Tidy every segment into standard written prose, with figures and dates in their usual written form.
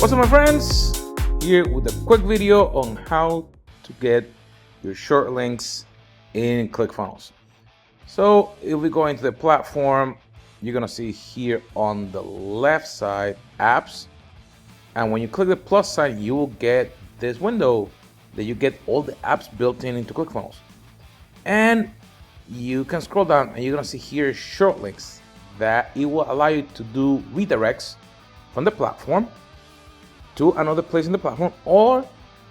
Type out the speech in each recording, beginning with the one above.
What's up, my friends? Here with a quick video on how to get your short links in Clickfunnels. So if we go into the platform, you're gonna see here on the left side apps, and when you click the plus sign, you will get this window that you get all the apps built into Clickfunnels. And you can scroll down and you're gonna see here short links that it will allow you to do redirects from the platform to another place in the platform or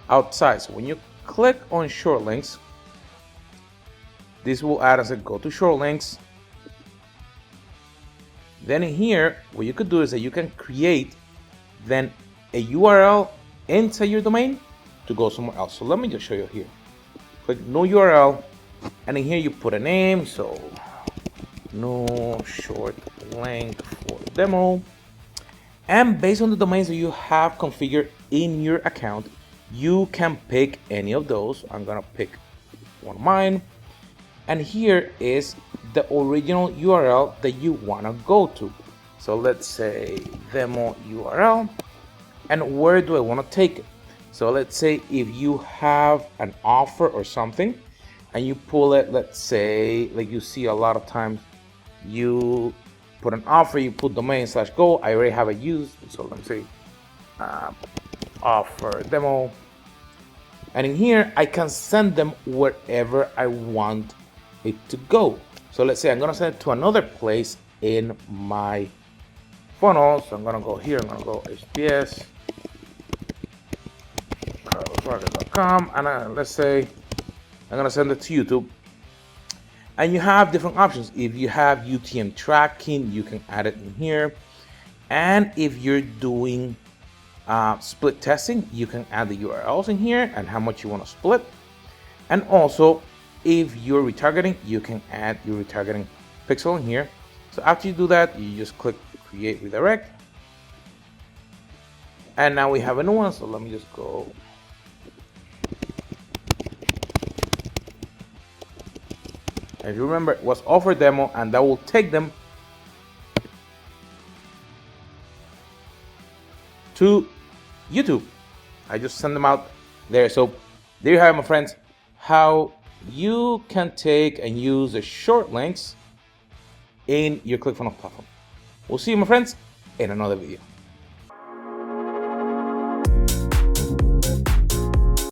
outside. So when you click on short links, this will add as a go to short links. Then in here, what you could do is that you can create then a URL inside your domain to go somewhere else. So let me just show you here. Click no URL, and in here you put a name. So no short link for demo. And based on the domains that you have configured in your account, you can pick any of those. I'm gonna pick one of mine. And here is the original URL that you wanna go to. So let's say demo URL. And where do I wanna take it? So let's say if you have an offer or something and you pull it, let's say, like you see a lot of times, you put an offer, you put domain/go. I already have it used, so let me say offer demo, and in here I can send them wherever I want it to go. So let's say I'm gonna send it to another place in my funnel. So I'm gonna go here, I'm gonna go HPS carlosvargas.com, and let's say I'm gonna send it to YouTube. And you have different options. If you have UTM tracking, you can add it in here. And if you're doing split testing, you can add the URLs in here and how much you want to split. And also, if you're retargeting, you can add your retargeting pixel in here. So after you do that, you just click create redirect. And now we have a new one. So let me just go. If you remember, it was offer demo, and that will take them to YouTube. I just send them out there. So there you have it, my friends, how you can take and use the short links in your Clickfunnels platform. We'll see you, my friends, in another video.